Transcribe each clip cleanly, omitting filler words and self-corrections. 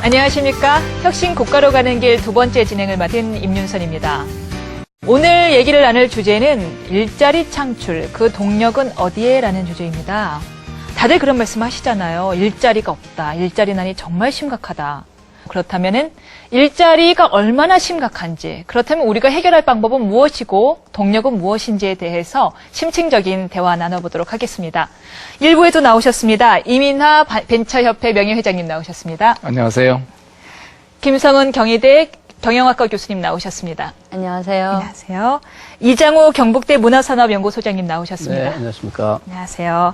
안녕하십니까. 혁신 고가로 가는 길 두 번째 진행을 맡은 임윤선입니다. 오늘 얘기를 나눌 주제는 일자리 창출, 그 동력은 어디에? 라는 주제입니다. 다들 그런 말씀 하시잖아요. 일자리가 없다. 일자리난이 정말 심각하다. 그렇다면은 일자리가 얼마나 심각한지, 그렇다면 우리가 해결할 방법은 무엇이고 동력은 무엇인지에 대해서 심층적인 대화 나눠보도록 하겠습니다. 1부에도 나오셨습니다. 이민하 벤처협회 명예회장님 나오셨습니다. 안녕하세요. 김성은 경희대 경영학과 교수님 나오셨습니다. 안녕하세요. 안녕하세요. 이장호 경북대 문화산업연구소장님 나오셨습니다. 네, 안녕하십니까. 안녕하세요.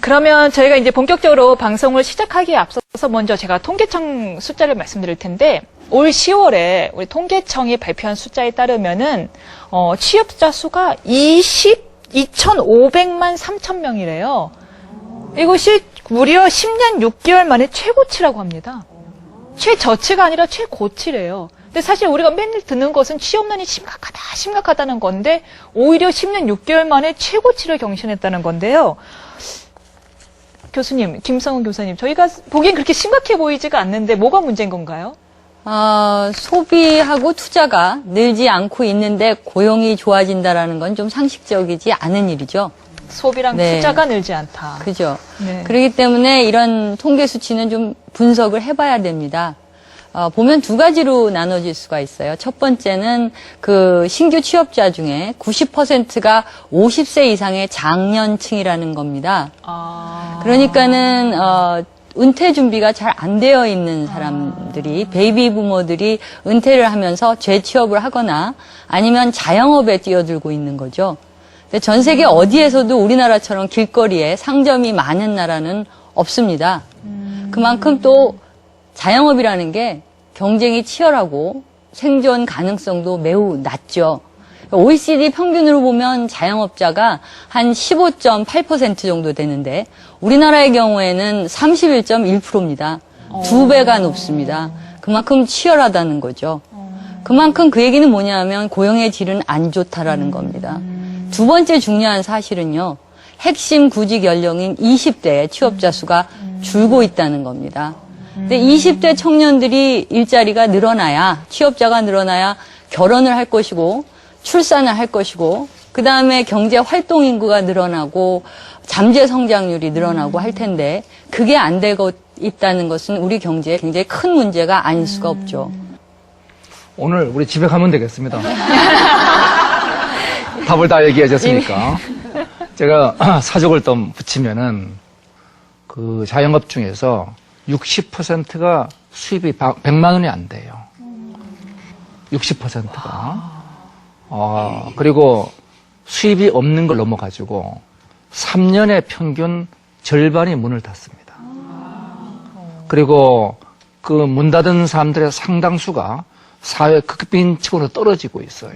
그러면 저희가 이제 본격적으로 방송을 시작하기에 앞서서 먼저 제가 통계청 숫자를 말씀드릴 텐데, 올 10월에 우리 통계청이 발표한 숫자에 따르면은, 취업자 수가 2,500만 3천 명이래요. 이것이 무려 10년 6개월 만에 최고치라고 합니다. 최저치가 아니라 최고치래요. 근데 사실 우리가 맨날 듣는 것은 취업난이 심각하다는 건데, 오히려 10년 6개월 만에 최고치를 경신했다는 건데요. 교수님, 김성은 교수님, 저희가 보기엔 그렇게 심각해 보이지가 않는데 뭐가 문제인 건가요? 소비하고 투자가 늘지 않고 있는데 고용이 좋아진다라는 건 좀 상식적이지 않은 일이죠. 소비랑 네. 투자가 늘지 않다. 그죠. 네. 그렇기 때문에 이런 통계 수치는 좀 분석을 해봐야 됩니다. 보면 두 가지로 나눠질 수가 있어요. 첫 번째는 그 신규 취업자 중에 90%가 50세 이상의 장년층이라는 겁니다. 그러니까는 은퇴 준비가 잘 안 되어 있는 사람들이, 베이비 부모들이 은퇴를 하면서 재취업을 하거나 아니면 자영업에 뛰어들고 있는 거죠. 근데 전 세계 어디에서도 우리나라처럼 길거리에 상점이 많은 나라는 없습니다. 그만큼 또 자영업이라는 게 경쟁이 치열하고 생존 가능성도 매우 낮죠. OECD 평균으로 보면 자영업자가 한 15.8% 정도 되는데 우리나라의 경우에는 31.1%입니다. 2배가 높습니다. 그만큼 치열하다는 거죠. 그만큼 그 얘기는 뭐냐면 고용의 질은 안 좋다라는 겁니다. 두 번째 중요한 사실은요. 핵심 구직 연령인 20대의 취업자 수가 줄고 있다는 겁니다. 근데 20대 청년들이 일자리가 늘어나야, 취업자가 늘어나야 결혼을 할 것이고 출산을 할 것이고 그 다음에 경제 활동 인구가 늘어나고 잠재 성장률이 늘어나고 할 텐데 그게 안 되고 있다는 것은 우리 경제에 굉장히 큰 문제가 아닐 수가 없죠. 오늘 우리 집에 가면 되겠습니다. 답을 다 얘기하셨으니까. 제가 사족을 좀 붙이면은 그 자영업 중에서 60%가 수입이 100만 원이 안 돼요. 60%가. 그리고 수입이 없는 걸 넘어가지고 3년에 평균 절반이 문을 닫습니다. 그리고 그 문 닫은 사람들의 상당수가 사회 극빈층으로 떨어지고 있어요.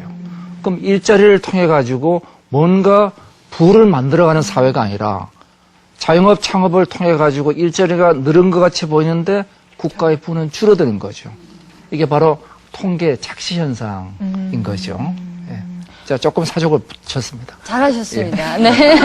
그럼 일자리를 통해 가지고 뭔가 부를 만들어가는 사회가 아니라 자영업 창업을 통해 가지고 일자리가 늘은 것 같이 보이는데 국가의 부는 줄어드는 거죠. 이게 바로 통계 착시 현상인 거죠. 예. 제가 조금 사족을 붙였습니다. 잘하셨습니다. 예. 네.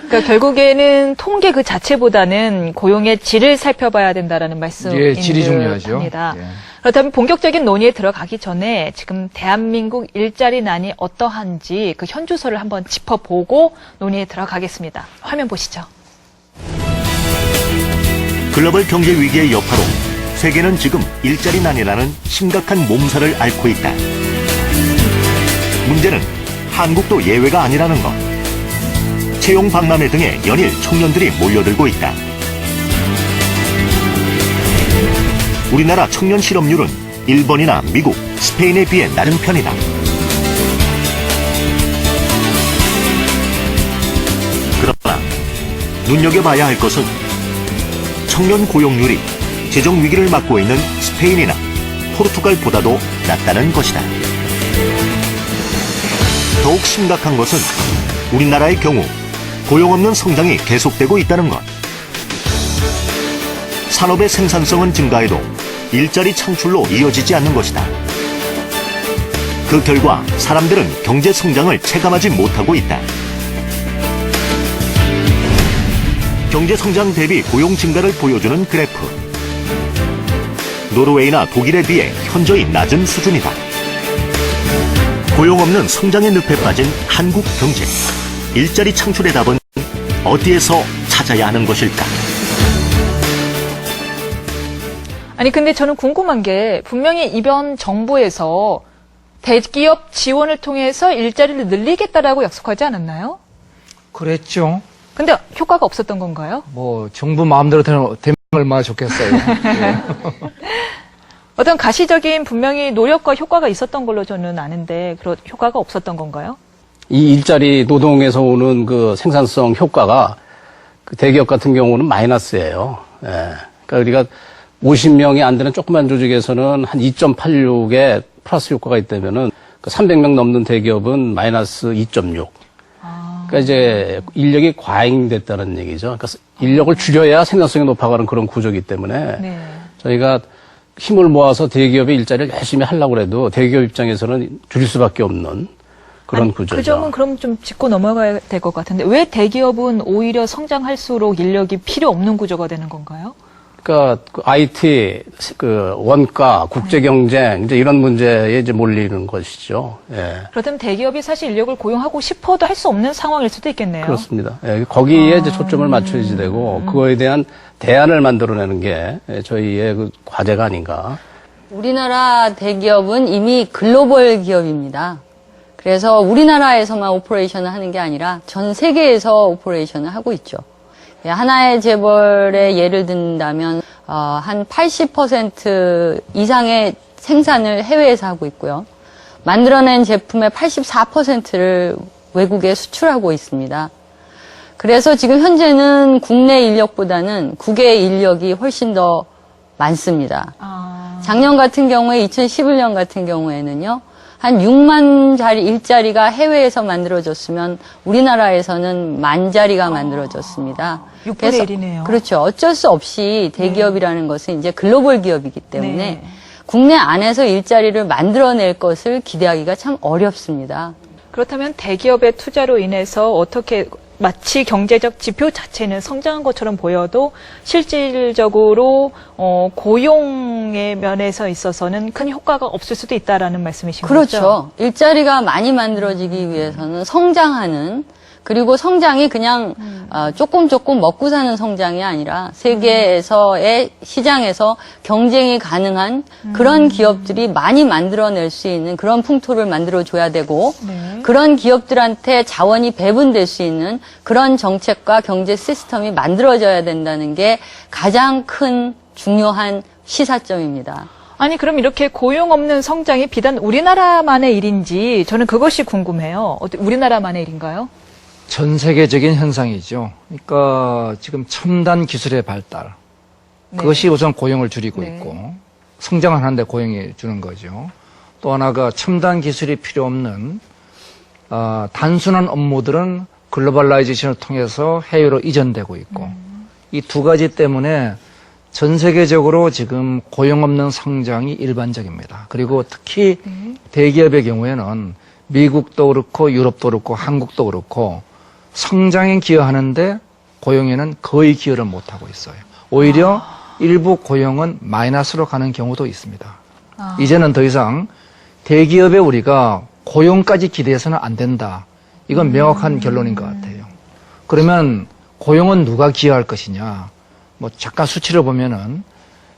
그러니까 결국에는 통계 그 자체보다는 고용의 질을 살펴봐야 된다라는 말씀인 예, 질이 중요하죠. 합니다. 예. 그렇다면 본격적인 논의에 들어가기 전에 지금 대한민국 일자리난이 어떠한지 그 현주소를 한번 짚어보고 논의에 들어가겠습니다. 화면 보시죠. 글로벌 경제 위기의 여파로 세계는 지금 일자리난이라는 심각한 몸살을 앓고 있다. 문제는 한국도 예외가 아니라는 것. 채용 박람회 등에 연일 청년들이 몰려들고 있다. 우리나라 청년 실업률은 일본이나 미국, 스페인에 비해 낮은 편이다. 그러나 눈여겨봐야 할 것은 청년 고용률이 재정 위기를 맞고 있는 스페인이나 포르투갈보다도 낮다는 것이다. 더욱 심각한 것은 우리나라의 경우 고용 없는 성장이 계속되고 있다는 것. 산업의 생산성은 증가해도 일자리 창출로 이어지지 않는 것이다. 그 결과 사람들은 경제 성장을 체감하지 못하고 있다. 경제 성장 대비 고용 증가를 보여주는 그래프. 노르웨이나 독일에 비해 현저히 낮은 수준이다. 고용 없는 성장의 늪에 빠진 한국 경제. 일자리 창출의 답은 어디에서 찾아야 하는 것일까? 아니 근데 저는 궁금한 게 분명히 이번 정부에서 대기업 지원을 통해서 일자리를 늘리겠다라고 약속하지 않았나요? 그랬죠. 근데 효과가 없었던 건가요? 뭐 정부 마음대로 되면 얼마나 좋겠어요. 예. 어떤 가시적인 분명히 노력과 효과가 있었던 걸로 저는 아는데 그런 효과가 없었던 건가요? 이 일자리 노동에서 오는 그 생산성 효과가 그 대기업 같은 경우는 마이너스예요. 예. 그러니까 우리가 50명이 안 되는 조그만 조직에서는 한 2.86의 플러스 효과가 있다면은 그 300명 넘는 대기업은 마이너스 2.6. 그러니까 이제 인력이 과잉됐다는 얘기죠. 그러니까 인력을 줄여야 생산성이 높아가는 그런 구조이기 때문에 네. 저희가 힘을 모아서 대기업의 일자리를 열심히 하려고 해도 대기업 입장에서는 줄일 수밖에 없는 그런 아니, 구조죠. 그 점은 그럼 좀 짚고 넘어가야 될 것 같은데 왜 대기업은 오히려 성장할수록 인력이 필요 없는 구조가 되는 건가요? 그러니까 그 IT, 그 원가, 국제 경쟁 이제 이런 문제에 이제 몰리는 것이죠. 예. 그렇다면 대기업이 사실 인력을 고용하고 싶어도 할 수 없는 상황일 수도 있겠네요. 그렇습니다. 예, 거기에 이제 초점을 맞춰야지 되고 그거에 대한 대안을 만들어내는 게 저희의 그 과제가 아닌가. 우리나라 대기업은 이미 글로벌 기업입니다. 그래서 우리나라에서만 오퍼레이션을 하는 게 아니라 전 세계에서 오퍼레이션을 하고 있죠. 하나의 재벌의 예를 든다면 한 80% 이상의 생산을 해외에서 하고 있고요. 만들어낸 제품의 84%를 외국에 수출하고 있습니다. 그래서 지금 현재는 국내 인력보다는 국외 인력이 훨씬 더 많습니다. 작년 같은 경우에 2011년 같은 경우에는요. 한 6만 자리 일자리가 해외에서 만들어졌으면 우리나라에서는 10,000자리가 만들어졌습니다. 6분의 1이네요. 그렇죠. 어쩔 수 없이 대기업이라는 것은 이제 글로벌 기업이기 때문에 네. 국내 안에서 일자리를 만들어낼 것을 기대하기가 참 어렵습니다. 그렇다면 대기업의 투자로 인해서 어떻게 마치 경제적 지표 자체는 성장한 것처럼 보여도 실질적으로 고용의 면에서 있어서는 큰 효과가 없을 수도 있다라는 말씀이신 거죠? 그렇죠. 일자리가 많이 만들어지기 위해서는 성장하는 그리고 성장이 그냥 조금 먹고 사는 성장이 아니라 세계에서의 시장에서 경쟁이 가능한 그런 기업들이 많이 만들어낼 수 있는 그런 풍토를 만들어줘야 되고 네. 그런 기업들한테 자원이 배분될 수 있는 그런 정책과 경제 시스템이 만들어져야 된다는 게 가장 큰 중요한 시사점입니다. 아니 그럼 이렇게 고용 없는 성장이 비단 우리나라만의 일인지 저는 그것이 궁금해요. 우리나라만의 일인가요? 전 세계적인 현상이죠. 그러니까 지금 첨단 기술의 발달. 네. 그것이 우선 고용을 줄이고 네. 있고 성장을 하는데 고용이 주는 거죠. 또 하나가 첨단 기술이 필요 없는 단순한 업무들은 글로벌라이제이션을 통해서 해외로 이전되고 있고 이 두 가지 때문에 전 세계적으로 지금 고용 없는 성장이 일반적입니다. 그리고 특히 대기업의 경우에는 미국도 그렇고 유럽도 그렇고 한국도 그렇고 성장에 기여하는데 고용에는 거의 기여를 못하고 있어요. 오히려 일부 고용은 마이너스로 가는 경우도 있습니다. 이제는 더 이상 대기업에 우리가 고용까지 기대해서는 안 된다. 이건 명확한 결론인 것 같아요. 그러면 고용은 누가 기여할 것이냐. 뭐 잠깐 수치를 보면은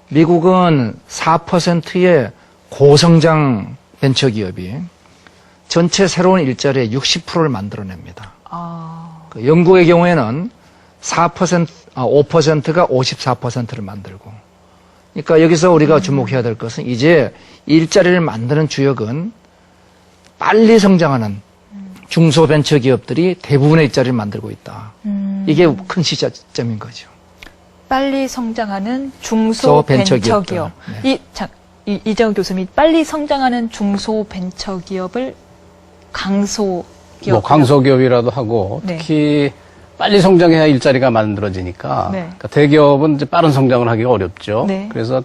미국은 4%의 고성장 벤처기업이 전체 새로운 일자리의 60%를 만들어냅니다. 그 영국의 경우에는 5%가 54%를 만들고. 그러니까 여기서 우리가 주목해야 될 것은 이제 일자리를 만드는 주역은 빨리 성장하는 중소벤처기업들이 대부분의 일자리를 만들고 있다. 이게 큰 시작점인 거죠. 빨리 성장하는 중소벤처기업. 네. 이재훈 교수님, 빨리 성장하는 중소벤처기업을 강소기업. 뭐 강소기업이라도 하고 네. 특히 빨리 성장해야 일자리가 만들어지니까 네. 그러니까 대기업은 이제 빠른 성장을 하기가 어렵죠. 네. 그래서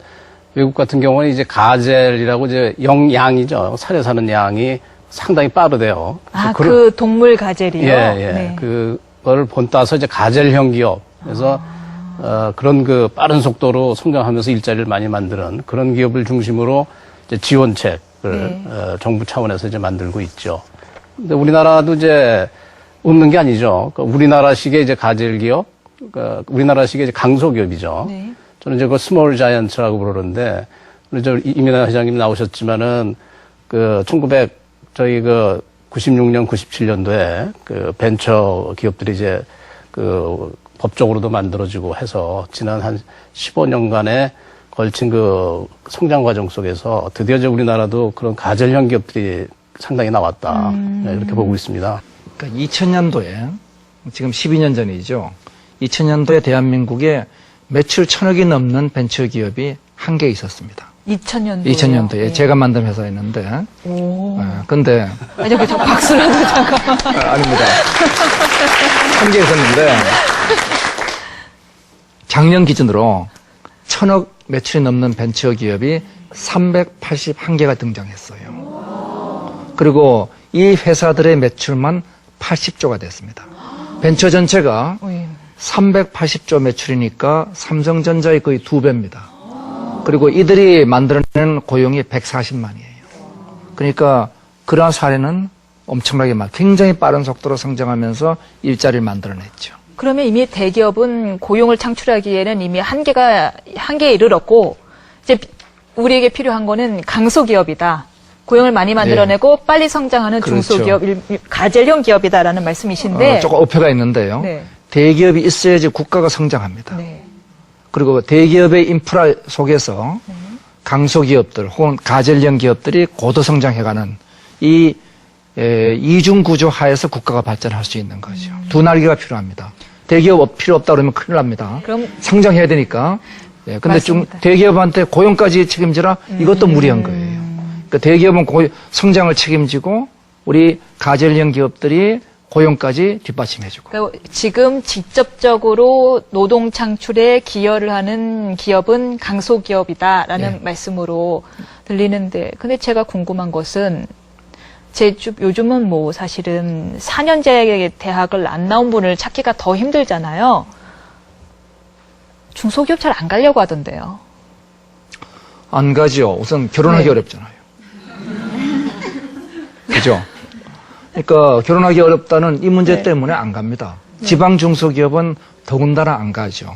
외국 같은 경우는 이제 가젤이라고 이제 양이죠. 살에 사는 양이 상당히 빠르대요. 그 동물 가젤이요? 예. 그걸 본따서 이제 가젤형 기업. 그래서 그런 그 빠른 속도로 성장하면서 일자리를 많이 만드는 그런 기업을 중심으로 이제 지원책을 정부 차원에서 이제 만들고 있죠. 근데 우리나라도 이제 웃는 게 아니죠. 그러니까 우리나라식의 이제 가젤 기업, 그러니까 우리나라식의 이제 강소기업이죠. 네. 저는 이제 그 스몰 자이언트라고 부르는데, 우리 저 이민아 회장님 나오셨지만은 저희 96년, 97년도에 그 벤처 기업들이 이제 법적으로도 만들어지고 해서 지난 한 15년간의 걸친 그 성장 과정 속에서 드디어 이제 우리나라도 그런 가젤형 기업들이 상당히 나왔다. 네, 이렇게 보고 있습니다. 그러니까 2000년도에, 지금 12년 전이죠. 2000년도에 대한민국에 매출 1000억이 넘는 벤처 기업이 한 개 있었습니다. 2000년도에. 2000년도에 제가 만든 회사였는데. 오. 근데. 아니요, 저 박수라도 잠깐만. 아닙니다. 한 개 있었는데, 작년 기준으로 1000억 매출이 넘는 벤처 기업이 381개가 등장했어요. 그리고 이 회사들의 매출만 80조가 됐습니다. 벤처 전체가 380조 매출이니까 삼성전자의 거의 2배입니다. 그리고 이들이 만들어낸 고용이 140만이에요. 그러니까 그러한 사례는 엄청나게 굉장히 빠른 속도로 성장하면서 일자리를 만들어냈죠. 그러면 이미 대기업은 고용을 창출하기에는 이미 한계에 이르렀고, 이제 우리에게 필요한 거는 강소기업이다. 고용을 많이 만들어내고 빨리 성장하는 그렇죠. 중소기업, 가젤형 기업이다라는 말씀이신데. 조금 어폐가 있는데요. 네. 대기업이 있어야지 국가가 성장합니다. 네. 그리고 대기업의 인프라 속에서 강소기업들 혹은 가젤형 기업들이 고도 성장해가는 이 이중 구조 하에서 국가가 발전할 수 있는 거죠. 두 날개가 필요합니다. 대기업 필요 없다 그러면 큰일 납니다. 그럼 성장해야 되니까. 예, 근데 맞습니다. 대기업한테 고용까지 책임지라 이것도 무리한 거예요. 그러니까 대기업은 성장을 책임지고 우리 가젤형 기업들이 고용까지 뒷받침해주고. 그러니까 지금 직접적으로 노동 창출에 기여를 하는 기업은 강소기업이다라는 말씀으로 들리는데, 근데 제가 궁금한 것은 요즘은 뭐 사실은 4년제 대학을 안 나온 분을 찾기가 더 힘들잖아요. 중소기업 잘 안 가려고 하던데요. 안 가지요. 우선 결혼하기 어렵잖아요. 그죠? 그러니까 결혼하기 어렵다는 이 문제 때문에 안 갑니다. 지방 중소기업은 더군다나 안 가죠.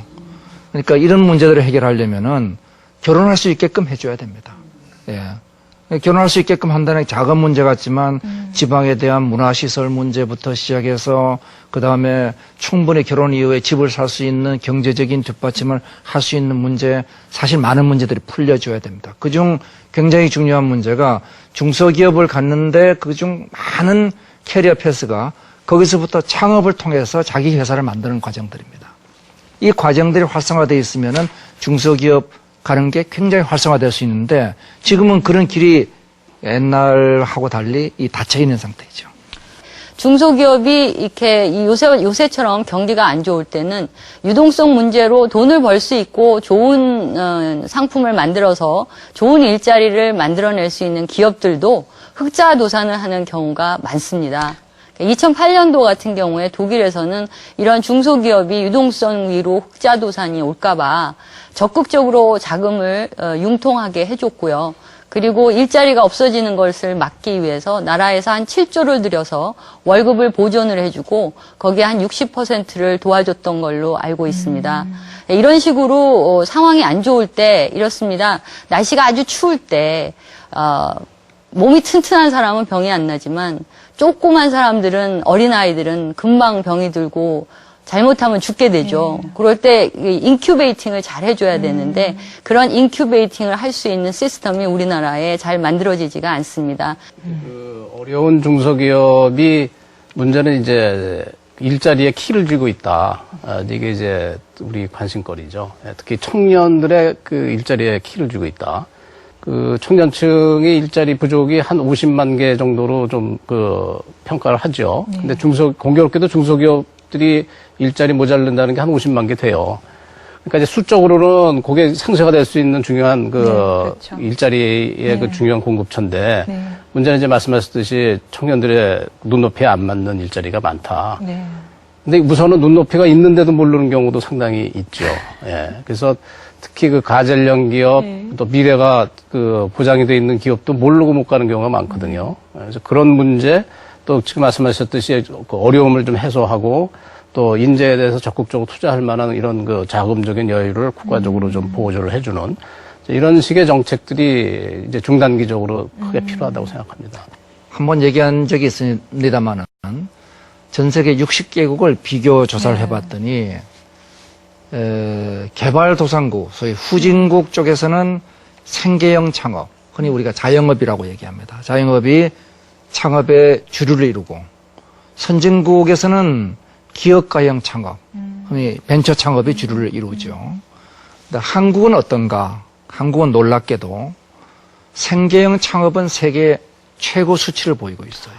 그러니까 이런 문제들을 해결하려면은 결혼할 수 있게끔 해줘야 됩니다. 예. 결혼할 수 있게끔 한다는 게 작은 문제 같지만 지방에 대한 문화시설 문제부터 시작해서 그다음에 충분히 결혼 이후에 집을 살 수 있는 경제적인 뒷받침을 할 수 있는 문제, 사실 많은 문제들이 풀려줘야 됩니다. 그중 굉장히 중요한 문제가 중소기업을 갖는데 그중 많은 캐리어 패스가 거기서부터 창업을 통해서 자기 회사를 만드는 과정들입니다. 이 과정들이 활성화되어 있으면은 중소기업 가는 게 굉장히 활성화될 수 있는데 지금은 그런 길이 옛날하고 달리 닫혀 있는 상태이죠. 중소기업이 이렇게 요새처럼 경기가 안 좋을 때는 유동성 문제로 돈을 벌 수 있고 좋은 상품을 만들어서 좋은 일자리를 만들어낼 수 있는 기업들도 흑자 도산을 하는 경우가 많습니다. 2008년도 같은 경우에 독일에서는 이런 중소기업이 유동성 위로 흑자 도산이 올까봐 적극적으로 자금을 융통하게 해줬고요. 그리고 일자리가 없어지는 것을 막기 위해서 나라에서 한 7조를 들여서 월급을 보존을 해주고 거기에 한 60%를 도와줬던 걸로 알고 있습니다. 이런 식으로 상황이 안 좋을 때 이렇습니다. 날씨가 아주 추울 때 몸이 튼튼한 사람은 병이 안 나지만 조그만 사람들은 어린아이들은 금방 병이 들고 잘못하면 죽게 되죠. 그럴 때 인큐베이팅을 잘 해줘야 되는데 그런 인큐베이팅을 할 수 있는 시스템이 우리나라에 잘 만들어지지가 않습니다. 어려운 중소기업이 문제는 이제 일자리에 키를 쥐고 있다. 이게 이제 우리 관심거리죠. 특히 청년들의 그 일자리에 키를 쥐고 있다. 그 청년층의 일자리 부족이 한 50만 개 정도로 좀 평가를 하죠. 근데 공교롭게도 중소기업들이 일자리 모자른다는 게 한 50만 개 돼요. 그러니까 이제 수적으로는 그게 상쇄가 될 수 있는 중요한 그렇죠. 일자리의 그 중요한 공급처인데 문제는 이제 말씀하셨듯이 청년들의 눈높이에 안 맞는 일자리가 많다. 네. 근데 우선은 눈높이가 있는데도 모르는 경우도 상당히 있죠. 예. 그래서 특히 그 가젤령 기업, 또 미래가 그 보장이 돼 있는 기업도 모르고 못 가는 경우가 많거든요. 그래서 그런 문제, 또 지금 말씀하셨듯이 그 어려움을 좀 해소하고 또 인재에 대해서 적극적으로 투자할 만한 이런 그 자금적인 여유를 국가적으로 좀 보조를 해주는 이런 식의 정책들이 이제 중단기적으로 크게 필요하다고 생각합니다. 한번 얘기한 적이 있습니다만은 전 세계 60개국을 비교 조사를 해봤더니 개발도상국, 소위 후진국 쪽에서는 생계형 창업, 흔히 우리가 자영업이라고 얘기합니다. 자영업이 창업의 주류를 이루고 선진국에서는 기업가형 창업, 흔히 벤처 창업이 주류를 이루죠. 근데 한국은 어떤가? 한국은 놀랍게도 생계형 창업은 세계 최고 수치를 보이고 있어요.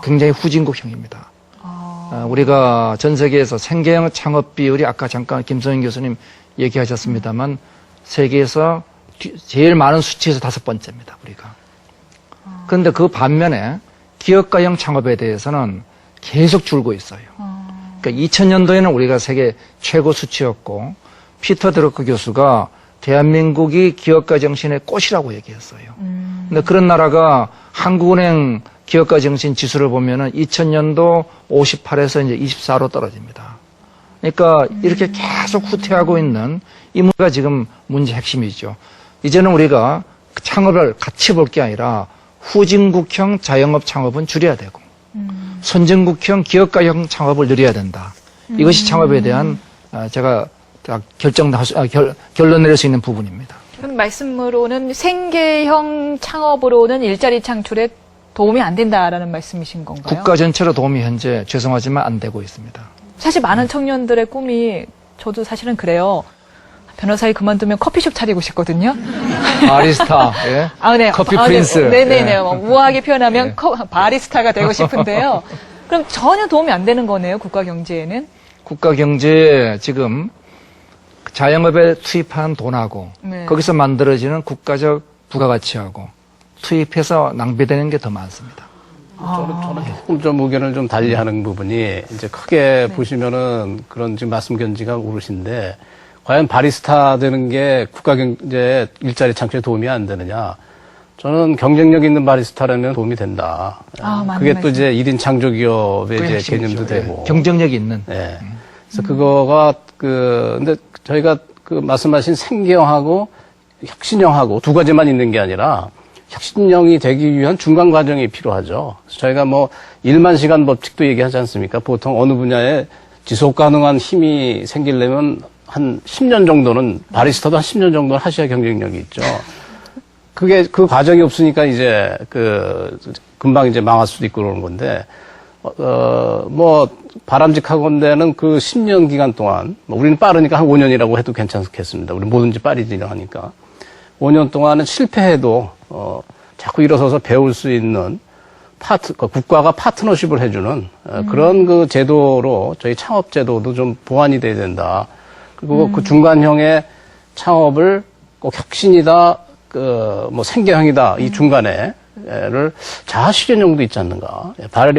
굉장히 후진국형입니다. 우리가 전 세계에서 생계형 창업 비율이 아까 잠깐 김성인 교수님 얘기하셨습니다만 세계에서 제일 많은 수치에서 5번째입니다. 우리가. 그런데 그 반면에 기업가형 창업에 대해서는 계속 줄고 있어요. 그러니까 2000년도에는 우리가 세계 최고 수치였고 피터 드러크 교수가 대한민국이 기업가 정신의 꽃이라고 얘기했어요. 근데 그런 나라가 한국은행 기업가 정신 지수를 보면은 2000년도 58에서 이제 24로 떨어집니다. 그러니까 이렇게 계속 후퇴하고 있는 이 문제가 지금 문제 핵심이죠. 이제는 우리가 창업을 같이 볼 게 아니라 후진국형 자영업 창업은 줄여야 되고 선진국형 기업가형 창업을 늘려야 된다. 이것이 창업에 대한 제가 결론 내릴 수 있는 부분입니다. 그럼 말씀으로는 생계형 창업으로는 일자리 창출에 도움이 안 된다라는 말씀이신 건가요? 국가 전체로 도움이 현재 죄송하지만 안 되고 있습니다. 사실 많은 청년들의 꿈이 저도 사실은 그래요. 변호사에 그만두면 커피숍 차리고 싶거든요. 바리스타, 예? 네. 커피 프린스. 네네네. 예. 우아하게 표현하면 바리스타가 되고 싶은데요. 그럼 전혀 도움이 안 되는 거네요, 국가 경제에는? 국가 경제에 지금 자영업에 투입한 돈하고 네. 거기서 만들어지는 국가적 부가가치하고 투입해서 낭비되는 게 더 많습니다. 저는 조금 좀 의견을 좀 달리하는 부분이 이제 크게 보시면은 그런 지금 말씀 견지가 오르신데 과연 바리스타 되는 게 국가 경제 일자리 창출에 도움이 안 되느냐? 저는 경쟁력 있는 바리스타라면 도움이 된다. 그게 또 이제 1인 창조 기업의 이제 개념도 되고 경쟁력이 있는. 네. 그래서 그거가 근데 저희가 그 말씀하신 생계형하고 혁신형하고 두 가지만 있는 게 아니라 혁신형이 되기 위한 중간 과정이 필요하죠. 그래서 저희가 뭐 1만 시간 법칙도 얘기하지 않습니까? 보통 어느 분야에 지속 가능한 힘이 생기려면 한 10년 정도는 바리스타도 한 10년 정도는 하셔야 경쟁력이 있죠. 그게 그 과정이 없으니까 이제 금방 이제 망할 수도 있고 그러는 건데 뭐 바람직하건대는 그 10년 기간 동안 우리는 빠르니까 한 5년이라고 해도 괜찮겠습니다. 우리 뭐든지 빨리 진행하니까 5년 동안은 실패해도 자꾸 일어서서 배울 수 있는 국가가 파트너십을 해주는 그런 그 제도로 저희 창업 제도도 좀 보완이 돼야 된다. 그리고 그 중간형의 창업을 꼭 혁신이다, 뭐 생계형이다 이 중간에를 자아 실현형도 있지 않는가.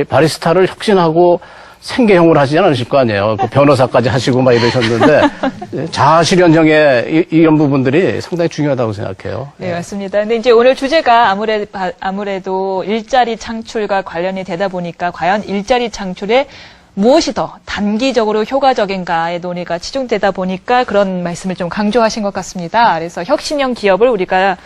바리스타를 혁신하고 생계형으로 하시지 않으실 거 아니에요. 그 변호사까지 하시고 막 이러셨는데 자아 실현형의 이런 부분들이 상당히 중요하다고 생각해요. 네, 맞습니다. 근데 이제 오늘 주제가 아무래도 일자리 창출과 관련이 되다 보니까 과연 일자리 창출에 무엇이 더 단기적으로 효과적인가의 논의가 치중되다 보니까 그런 말씀을 좀 강조하신 것 같습니다. 그래서 혁신형 기업을 우리가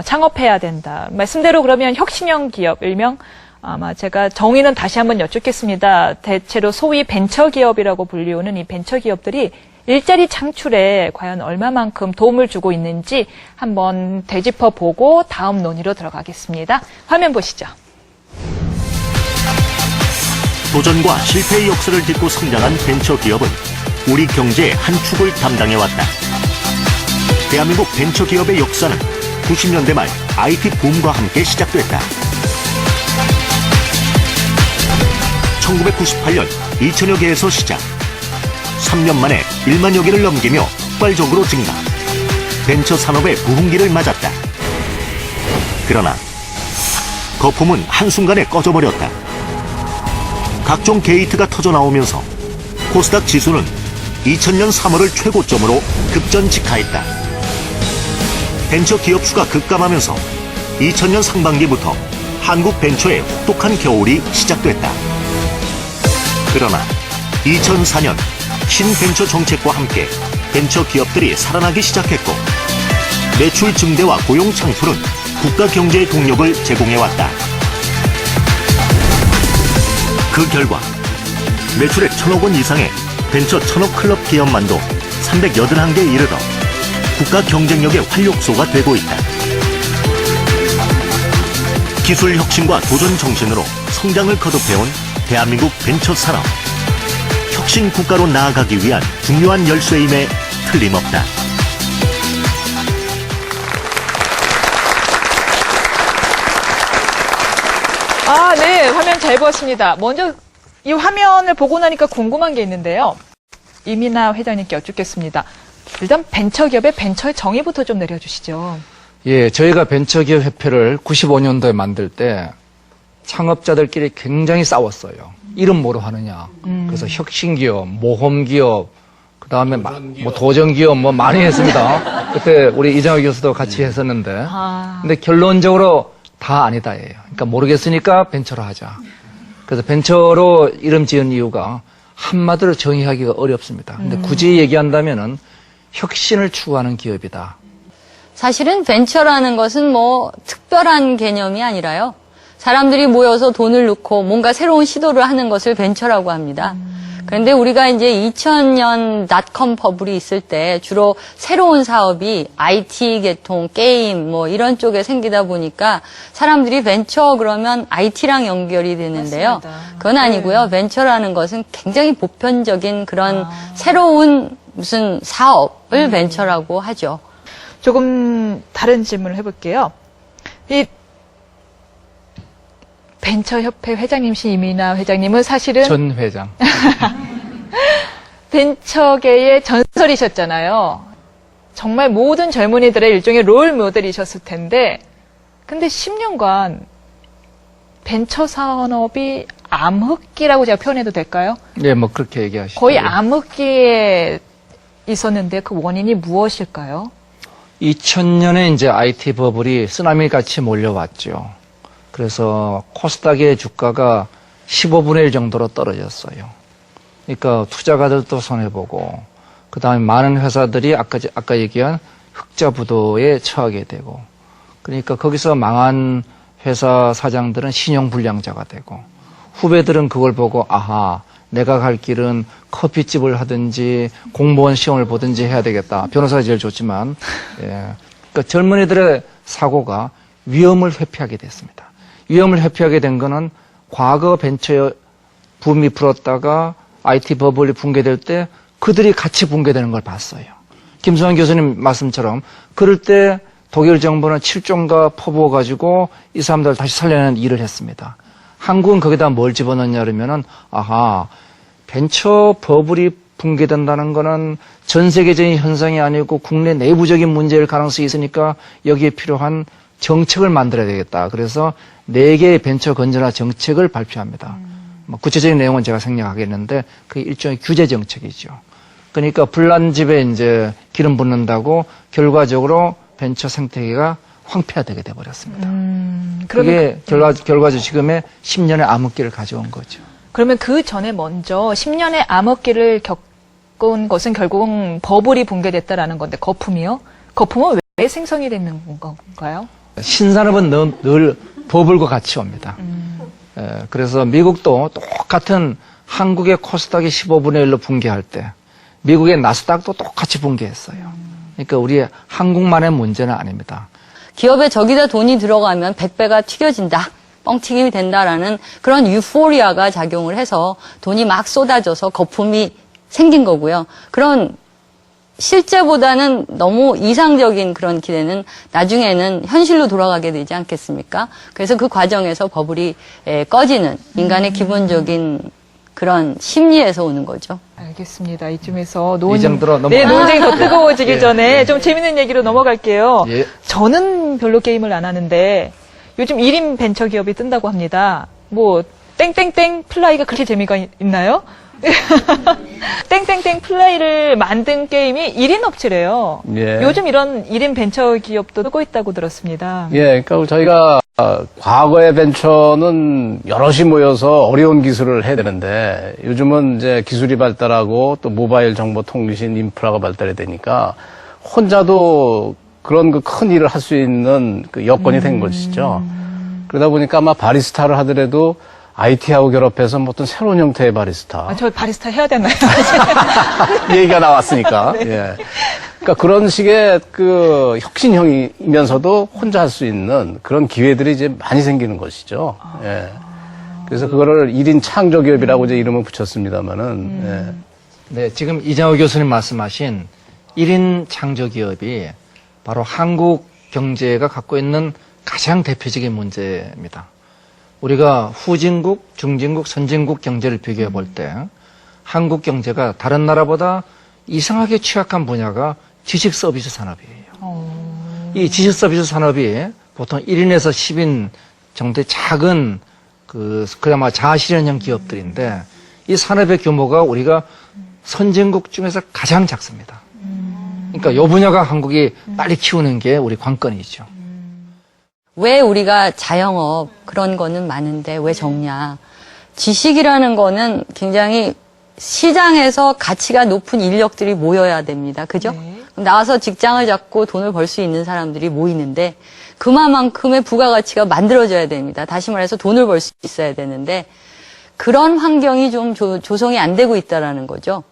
창업해야 된다. 말씀대로 그러면 혁신형 기업, 일명 아마 제가 정의는 다시 한번 여쭙겠습니다. 대체로 소위 벤처기업이라고 불리우는 이 벤처기업들이 일자리 창출에 과연 얼마만큼 도움을 주고 있는지 한번 되짚어보고 다음 논의로 들어가겠습니다. 화면 보시죠. 도전과 실패의 역사를 딛고 성장한 벤처기업은 우리 경제의 한 축을 담당해왔다. 대한민국 벤처기업의 역사는 90년대 말 IT 붐과 함께 시작됐다. 1998년 2천여 개에서 시작. 3년 만에 1만여 개를 넘기며 폭발적으로 증가. 벤처 산업의 부흥기를 맞았다. 그러나 거품은 한순간에 꺼져버렸다. 각종 게이트가 터져 나오면서 코스닥 지수는 2000년 3월을 최고점으로 급전직하했다. 벤처 기업 수가 급감하면서 2000년 상반기부터 한국 벤처의 혹독한 겨울이 시작됐다. 그러나 2004년 신벤처 정책과 함께 벤처 기업들이 살아나기 시작했고 매출 증대와 고용 창출은 국가 경제의 동력을 제공해왔다. 그 결과 매출액 1000억 원 이상의 벤처 1000억 클럽 기업만도 381개에 이르러 국가 경쟁력의 활력소가 되고 있다. 기술 혁신과 도전 정신으로 성장을 거듭해온 대한민국 벤처 산업. 혁신 국가로 나아가기 위한 중요한 열쇠임에 틀림없다. 아, 네. 화면 잘 보았습니다. 먼저 이 화면을 보고 나니까 궁금한 게 있는데요. 이민아 회장님께 여쭙겠습니다. 일단 벤처기업의 벤처의 정의부터 좀 내려주시죠. 예, 저희가 벤처기업 협회를 95년도에 만들 때 창업자들끼리 굉장히 싸웠어요. 이름 뭐로 하느냐. 그래서 혁신기업, 모험기업, 그 다음에 뭐 도전기업 뭐 많이 했습니다. 그때 우리 이정혁 교수도 같이 했었는데. 근데 결론적으로 다 아니다예요. 그러니까 모르겠으니까 벤처로 하자. 그래서 벤처로 이름 지은 이유가 한마디로 정의하기가 어렵습니다. 근데 굳이 얘기한다면은 혁신을 추구하는 기업이다. 사실은 벤처라는 것은 뭐 특별한 개념이 아니라요. 사람들이 모여서 돈을 넣고 뭔가 새로운 시도를 하는 것을 벤처라고 합니다. 그런데 우리가 이제 2000년 닷컴 버블이 있을 때 주로 새로운 사업이 IT 계통, 게임 뭐 이런 쪽에 생기다 보니까 사람들이 벤처 그러면 IT랑 연결이 되는데요. 맞습니다. 그건 아니고요. 벤처라는 것은 굉장히 보편적인 그런 새로운 무슨 사업을 벤처라고 하죠. 조금 다른 질문을 해볼게요. 이 벤처협회 회장님이신 이민아 회장님은 사실은 전 회장. 벤처계의 전설이셨잖아요. 정말 모든 젊은이들의 일종의 롤 모델이셨을 텐데, 근데 10년간 벤처 산업이 암흑기라고 제가 표현해도 될까요? 네, 뭐 그렇게 얘기하시죠. 거의 암흑기에 있었는데 그 원인이 무엇일까요? 2000년에 이제 IT 버블이 쓰나미 같이 몰려왔죠. 그래서 코스닥의 주가가 15분의 1 정도로 떨어졌어요. 그러니까 투자가들도 손해보고, 그 다음에 많은 회사들이 아까 얘기한 흑자 부도에 처하게 되고, 그러니까 거기서 망한 회사 사장들은 신용불량자가 되고, 후배들은 그걸 보고, 아하, 내가 갈 길은 커피집을 하든지 공무원 시험을 보든지 해야 되겠다. 변호사가 제일 좋지만, 예. 그러니까 젊은이들의 사고가 위험을 회피하게 됐습니다. 위험을 회피하게 된 거는 과거 벤처 붐이 불었다가 IT 버블이 붕괴될 때 그들이 같이 붕괴되는 걸 봤어요. 김수환 교수님 말씀처럼 그럴 때 독일 정부는 7조인가 퍼부어가지고 이 사람들을 다시 살려내는 일을 했습니다. 한국은 거기다 뭘 집어넣냐 그러면은 아하, 벤처 버블이 붕괴된다는 거는 전 세계적인 현상이 아니고 국내 내부적인 문제일 가능성이 있으니까 여기에 필요한 정책을 만들어야 되겠다. 그래서 4개의 벤처 건전화 정책을 발표합니다. 뭐 구체적인 내용은 제가 생략하겠는데 그게 일종의 규제 정책이죠. 그러니까 불난 집에 이제 기름 붓는다고 결과적으로 벤처 생태계가 황폐화되게 돼버렸습니다. 그게 결과적으로 지금의 10년의 암흑기를 가져온 거죠. 그러면 그 전에 먼저 10년의 암흑기를 겪은 것은 결국은 버블이 붕괴됐다라는 건데 거품이요? 거품은 왜 생성이 되는 건가요? 신산업은 늘 버블과 같이 옵니다. 그래서 미국도 똑같은 한국의 코스닥이 15분의 1로 붕괴할 때 미국의 나스닥도 똑같이 붕괴했어요. 그러니까 우리 한국만의 문제는 아닙니다. 기업에 저기다 돈이 들어가면 100배가 튀겨진다. 뻥튀김이 된다라는 그런 유포리아가 작용을 해서 돈이 막 쏟아져서 거품이 생긴 거고요. 그런 실제보다는 너무 이상적인 그런 기대는 나중에는 현실로 돌아가게 되지 않겠습니까? 그래서 그 과정에서 버블이 꺼지는 인간의 기본적인 그런 심리에서 오는 거죠. 알겠습니다. 이쯤에서 이 정도로 논쟁이 더 뜨거워지기 전에 좀 재밌는 얘기로 넘어갈게요. 예. 저는 별로 게임을 안 하는데 요즘 1인 벤처 기업이 뜬다고 합니다. 뭐 땡땡땡 플라이가 그렇게 재미가 있나요? 땡땡땡 플라이를 만든 게임이 1인 업체래요. 예. 요즘 이런 1인 벤처 기업도 쓰고 있다고 들었습니다. 예, 그러니까 저희가 과거의 벤처는 여럿이 모여서 어려운 기술을 해야 되는데 요즘은 이제 기술이 발달하고 또 모바일 정보 통신 인프라가 발달이 되니까 혼자도 그런 그 큰 일을 할 수 있는 그 여건이 된 것이죠. 그러다 보니까 아마 바리스타를 하더라도 IT하고 결합해서 뭐 어떤 새로운 형태의 바리스타. 저 바리스타 해야 되나요? 얘기가 나왔으니까. 네. 예. 그러니까 그런 식의 그 혁신형이면서도 혼자 할 수 있는 그런 기회들이 이제 많이 생기는 것이죠. 예. 그래서 그거를 1인 창조기업이라고 이제 이름을 붙였습니다만은. 예. 네, 지금 이장호 교수님 말씀하신 1인 창조기업이 바로 한국 경제가 갖고 있는 가장 대표적인 문제입니다. 우리가 후진국, 중진국, 선진국 경제를 비교해 볼 때 한국 경제가 다른 나라보다 이상하게 취약한 분야가 지식 서비스 산업이에요. 이 지식 서비스 산업이 보통 1인에서 10인 정도의 작은 그야마 자아실현형 기업들인데 이 산업의 규모가 우리가 선진국 중에서 가장 작습니다. 그러니까 이 분야가 한국이 빨리 키우는 게 우리 관건이죠. 왜 우리가 자영업 그런 거는 많은데 왜 적냐. 지식이라는 거는 굉장히 시장에서 가치가 높은 인력들이 모여야 됩니다. 그죠? 네. 나와서 직장을 잡고 돈을 벌 수 있는 사람들이 모이는데 그만큼의 부가가치가 만들어져야 됩니다. 다시 말해서 돈을 벌 수 있어야 되는데 그런 환경이 좀 조성이 안 되고 있다라는 거죠.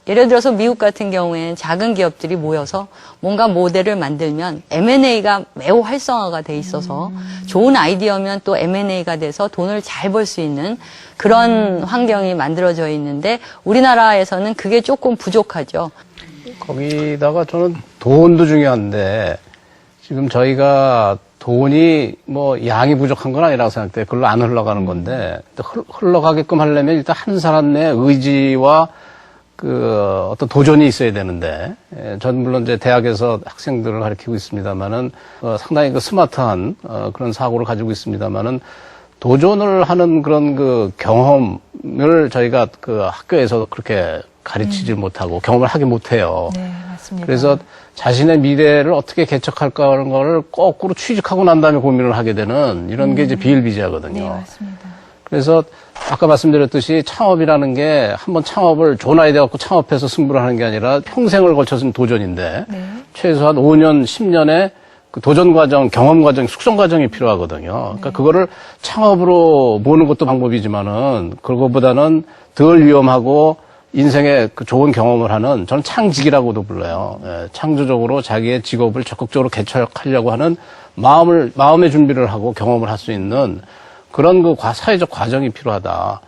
예를 들어서 미국 같은 경우에는 작은 기업들이 모여서 뭔가 모델을 만들면 M&A가 매우 활성화가 돼 있어서 좋은 아이디어면 또 M&A가 돼서 돈을 잘 벌 수 있는 그런 환경이 만들어져 있는데 우리나라에서는 그게 조금 부족하죠. 거기다가 저는 돈도 중요한데 지금 저희가 돈이 뭐 양이 부족한 건 아니라고 생각돼요. 그걸로 안 흘러가는 건데 흘러가게끔 하려면 일단 한 사람 내 의지와 그 어떤 도전이 있어야 되는데 전 물론 이제 대학에서 학생들을 가르치고 있습니다만은 상당히 그 스마트한 그런 사고를 가지고 있습니다만은 도전을 하는 그런 그 경험을 저희가 그 학교에서 그렇게 가르치지 못하고 경험을 하게 못해요. 네, 맞습니다. 그래서 자신의 미래를 어떻게 개척할까 하는 거를 거꾸로 취직하고 난 다음에 고민을 하게 되는 이런 게 이제 비일비재하거든요. 네, 맞습니다. 그래서 아까 말씀드렸듯이 창업이라는 게 한번 창업을 좋은 아이디어 갖고 창업해서 승부를 하는 게 아니라 평생을 걸쳐서 도전인데 네. 최소한 5년, 10년의 그 도전 과정, 경험 과정, 숙성 과정이 필요하거든요. 그러니까 그거를 창업으로 모는 것도 방법이지만은 그거보다는 덜 위험하고 인생에 그 좋은 경험을 하는 저는 창직이라고도 불러요. 예, 창조적으로 자기의 직업을 적극적으로 개척하려고 하는 마음의 준비를 하고 경험을 할 수 있는 그런 그 사회적 과정이 필요하다.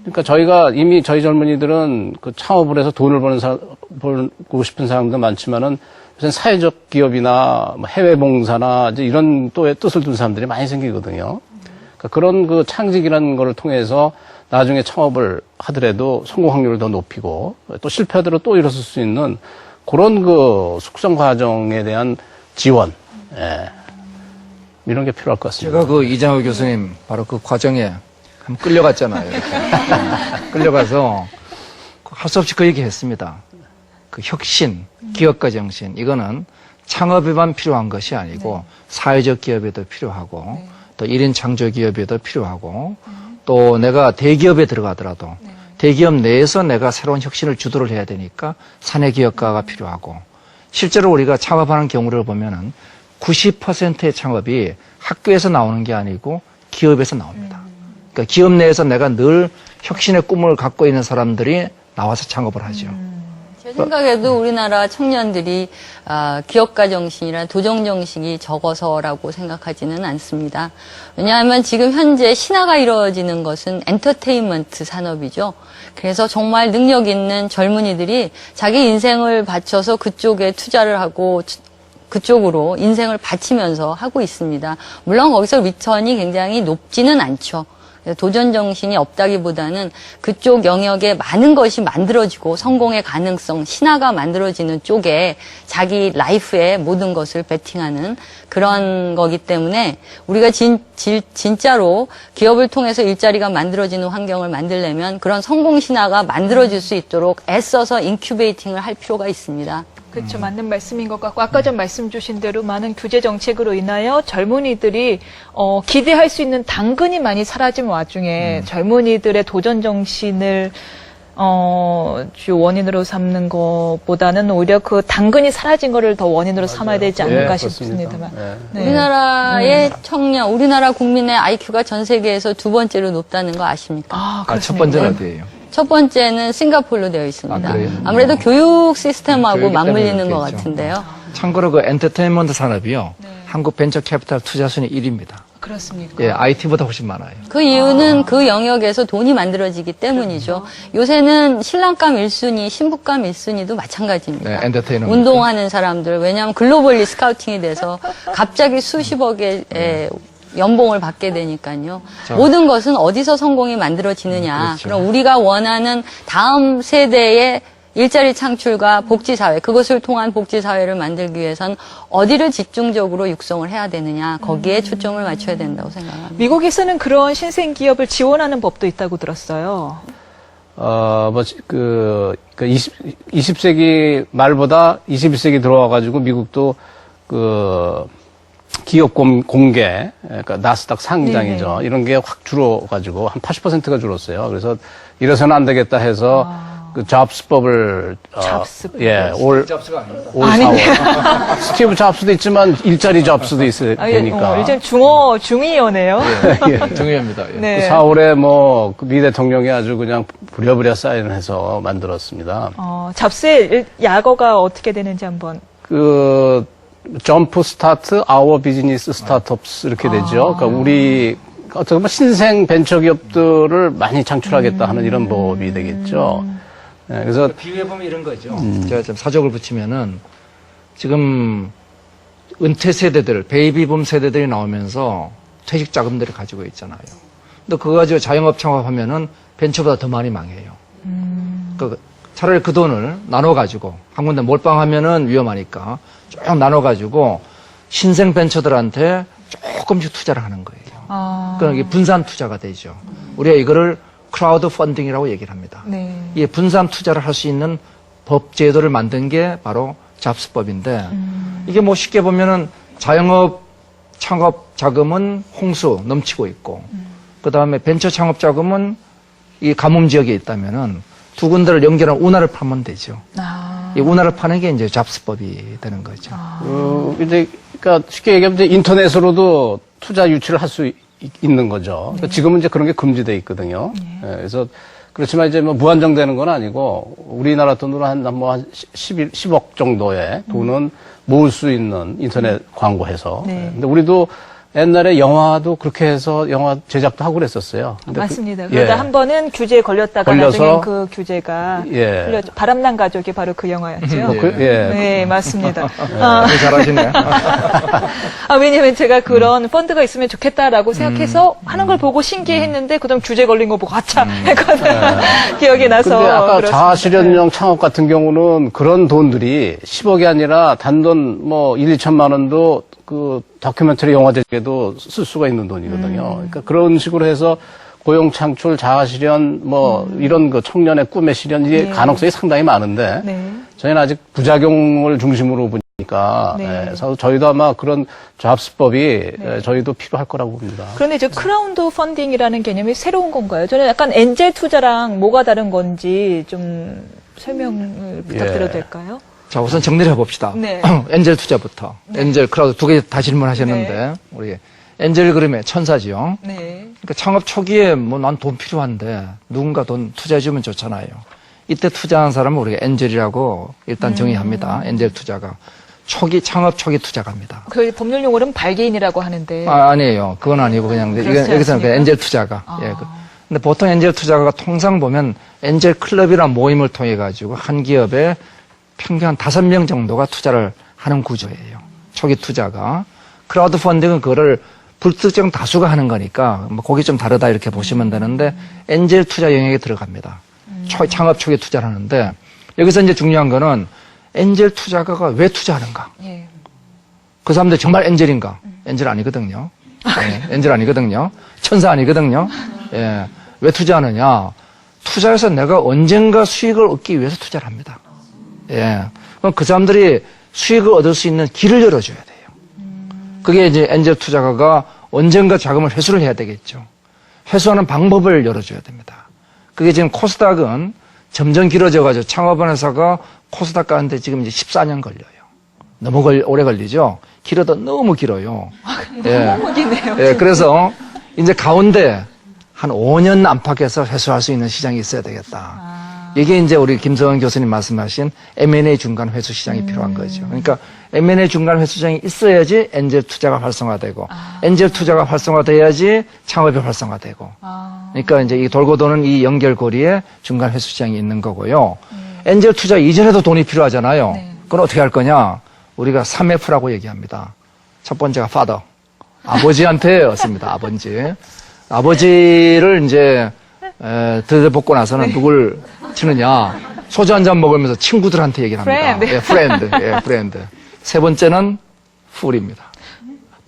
그러니까 저희가 이미 저희 젊은이들은 그 창업을 해서 돈을 벌고 싶은 사람도 많지만은 요새 사회적 기업이나 뭐 해외 봉사나 이제 이런 또 뜻을 둔 사람들이 많이 생기거든요. 그러니까 그런 그 창직이라는 거를 통해서 나중에 창업을 하더라도 성공 확률을 더 높이고 또 실패하더라도 또 일어설 수 있는 그런 그 숙성 과정에 대한 지원, 예. 이런 게 필요할 것 같습니다. 제가 그 이장호 교수님 바로 그 과정에 한번 끌려갔잖아요. 이렇게. 끌려가서 할 수 없이 그 얘기 했습니다. 그 혁신, 기업가 정신, 이거는 창업에만 필요한 것이 아니고 사회적 기업에도 필요하고 또 1인 창조 기업에도 필요하고 또 내가 대기업에 들어가더라도 대기업 내에서 내가 새로운 혁신을 주도를 해야 되니까 사내 기업가가 필요하고 실제로 우리가 창업하는 경우를 보면은 90%의 창업이 학교에서 나오는 게 아니고 기업에서 나옵니다. 그러니까 기업 내에서 내가 늘 혁신의 꿈을 갖고 있는 사람들이 나와서 창업을 하죠. 제 생각에도 우리나라 청년들이 기업가 정신이나 도전 정신이 적어서라고 생각하지는 않습니다. 왜냐하면 지금 현재 신화가 이루어지는 것은 엔터테인먼트 산업이죠. 그래서 정말 능력 있는 젊은이들이 자기 인생을 바쳐서 그쪽에 투자를 하고 그쪽으로 인생을 바치면서 하고 있습니다. 물론 거기서 리턴이 굉장히 높지는 않죠. 도전 정신이 없다기보다는 그쪽 영역에 많은 것이 만들어지고 성공의 가능성, 신화가 만들어지는 쪽에 자기 라이프의 모든 것을 베팅하는 그런 거기 때문에 우리가 진짜로 기업을 통해서 일자리가 만들어지는 환경을 만들려면 그런 성공 신화가 만들어질 수 있도록 애써서 인큐베이팅을 할 필요가 있습니다. 그렇죠. 맞는 말씀인 것 같고 아까 전 말씀 주신 대로 많은 규제 정책으로 인하여 젊은이들이 기대할 수 있는 당근이 많이 사라진 와중에 젊은이들의 도전 정신을 주요 원인으로 삼는 것보다는 오히려 그 당근이 사라진 거를 더 원인으로 삼아야 되지 않을까 예, 싶습니다만. 그렇습니다. 네. 우리나라의 청년, 우리나라 국민의 IQ가 전 세계에서 두 번째로 높다는 거 아십니까? 아, 첫 그렇습니까? 번째는 어디예요? 첫 번째는 싱가포르로 되어 있습니다. 아, 그래요? 아무래도 교육 시스템하고 교육이 맞물리는 때문에 것 그렇겠죠. 같은데요. 참고로 그 엔터테인먼트 산업이요. 한국 벤처 캐피탈 투자 순위 1위입니다. 그렇습니까? 예, IT보다 훨씬 많아요. 그 이유는 그 영역에서 돈이 만들어지기 때문이죠. 요새는 신랑감 1순위, 신부감 1순위도 마찬가지입니다. 네, 엔터테인먼트. 운동하는 사람들, 왜냐하면 글로벌리 스카우팅이 돼서 갑자기 수십억의 연봉을 받게 되니까요. 모든 것은 어디서 성공이 만들어지느냐. 그렇죠. 그럼 우리가 원하는 다음 세대의 일자리 창출과 복지사회, 그것을 통한 복지사회를 만들기 위해선 어디를 집중적으로 육성을 해야 되느냐. 거기에 초점을 맞춰야 된다고 생각합니다. 미국에서는 그런 신생 기업을 지원하는 법도 있다고 들었어요. 20세기 말보다 21세기 들어와가지고 미국도 기업 공개, 그러니까 나스닥 상장이죠. 이런 게 확 줄어가지고 한 80%가 줄었어요. 그래서 이래서는 안 되겠다 해서 그 잡스법을 잡스법. 올 잡스가 아닙니다. 4월 스티브 잡스도 있지만 일자리 잡스도 있어야 되니까. 이제 중의어네요. 중요합니다. 예. 네. 4월에 그 미 대통령이 아주 그냥 부랴부랴 사인해서 만들었습니다. 잡스의 약어가 어떻게 되는지 한번. 점프 스타트, 아워 비즈니스 스타트업스 이렇게 되죠. 그러니까 우리 어떻게 보면 신생 벤처 기업들을 많이 창출하겠다 하는 이런 법이 되겠죠. 네, 그래서 비유해보면 이런 거죠. 제가 좀 사족을 붙이면은 지금 은퇴 세대들, 베이비붐 세대들이 나오면서 퇴직 자금들을 가지고 있잖아요. 근데 그거 가지고 자영업 창업하면은 벤처보다 더 많이 망해요. 차라리 그 돈을 나눠가지고 한 군데 몰빵하면은 위험하니까 쭉 나눠가지고 신생 벤처들한테 조금씩 투자를 하는 거예요. 그러니까 이게 분산 투자가 되죠. 우리가 이거를 크라우드 펀딩이라고 얘기를 합니다. 네. 이 분산 투자를 할 수 있는 법 제도를 만든 게 바로 잡스법인데 이게 뭐 쉽게 보면은 자영업 창업 자금은 홍수 넘치고 있고 그 다음에 벤처 창업 자금은 이 가뭄 지역에 있다면은 두 군데를 연결한 운하를 파면 되죠. 이 운하를 파는 게 이제 잡스법이 되는 거죠. 이제 그러니까 쉽게 얘기하면 이제 인터넷으로도 투자 유치를 할 수 있는 거죠. 그러니까 지금은 이제 그런 게 금지돼 있거든요. 예, 그래서 그렇지만 이제 뭐 무한정되는 건 아니고 우리나라 돈으로 한 10억 정도의 돈은 모을 수 있는 인터넷 광고해서. 네. 예, 근데 우리도 옛날에 영화도 그렇게 해서 영화 제작도 하고 그랬었어요. 근데 맞습니다. 그러다 한 번은 규제에 걸렸다가 걸려서, 나중에 그 규제가 풀렸죠. 바람난 가족이 바로 그 영화였죠. 네, 맞습니다. 잘하시네요. 왜냐면 제가 그런 펀드가 있으면 좋겠다라고 생각해서 하는 걸 보고 신기했는데 그다음 규제 걸린 거 보고 아차 했거든. 기억이 나서. 근데 아까 그렇습니다. 자아실현용 창업 같은 경우는 그런 돈들이 10억이 아니라 단돈 뭐 1, 2천만 원도 그 다큐멘터리 영화 제작에도 쓸 수가 있는 돈이거든요. 그러니까 그런 식으로 해서 고용 창출, 자아 실현, 뭐 이런 그 청년의 꿈의 실현 이게 가능성이 상당히 많은데 저희는 아직 부작용을 중심으로 보니까 그래서 저희도 아마 그런 잡스법이 저희도 필요할 거라고 봅니다. 그런데 이제 크라우드 펀딩이라는 개념이 새로운 건가요? 저는 약간 엔젤 투자랑 뭐가 다른 건지 좀 설명을 부탁드려도 될까요? 자, 우선 정리를 해봅시다. 네. 엔젤 투자부터. 엔젤 크라우드 두 개 다 질문하셨는데, 우리 엔젤 그림의 천사지요. 네. 그러니까 창업 초기에 뭐 난 돈 필요한데 누군가 돈 투자해주면 좋잖아요. 이때 투자한 사람은 우리가 엔젤이라고 일단 정의합니다. 엔젤 투자가. 창업 초기 투자가입니다. 그 법률 용어는 발개인이라고 하는데. 아니에요. 그건 아니고 그냥 여기서는 그냥 엔젤 투자가. 예. 근데 보통 엔젤 투자가 통상 보면 엔젤 클럽이라는 모임을 통해 가지고 한 기업에 평균 한 5명 정도가 투자를 하는 구조예요. 초기 투자가. 크라우드 펀딩은 그거를 불특정 다수가 하는 거니까 뭐 거기 좀 다르다 이렇게 보시면 되는데 엔젤 투자 영역에 들어갑니다. 창업 초기 투자를 하는데 여기서 이제 중요한 거는 엔젤 투자가가 왜 투자하는가? 예. 그 사람들 정말 엔젤인가? 엔젤 아니거든요. 예, 엔젤 아니거든요. 천사 아니거든요. 예. 왜 투자하느냐? 투자해서 내가 언젠가 수익을 얻기 위해서 투자를 합니다. 예. 그럼 그 사람들이 수익을 얻을 수 있는 길을 열어줘야 돼요. 그게 이제 엔젤 투자가가 언젠가 자금을 회수를 해야 되겠죠. 회수하는 방법을 열어줘야 됩니다. 그게 지금 코스닥은 점점 길어져가지고 창업한 회사가 코스닥 가는데 지금 이제 14년 걸려요. 너무 오래 걸리죠? 길어도 너무 길어요. 너무 기네요. 예, 그래서 이제 가운데 한 5년 안팎에서 회수할 수 있는 시장이 있어야 되겠다. 이게 이제 우리 김성원 교수님 말씀하신 M&A 중간 회수 시장이 필요한 거죠. 그러니까 M&A 중간 회수 시장이 있어야지 엔젤 투자가 활성화되고 엔젤 투자가 활성화돼야지 창업이 활성화되고 그러니까 이제 이 돌고 도는 이 연결고리에 중간 회수 시장이 있는 거고요. 엔젤 투자 이전에도 돈이 필요하잖아요. 네. 그건 어떻게 할 거냐? 우리가 3F라고 얘기합니다. 첫 번째가 father. 아버지한테 얻습니다. 아버지. 아버지를 이제 들여볶고 나서는 누굴 치느냐? 소주 한 잔 먹으면서 친구들한테 얘기를 합니다. Friend. 예, 프렌드. 예, 프렌드. 세 번째는 fool입니다.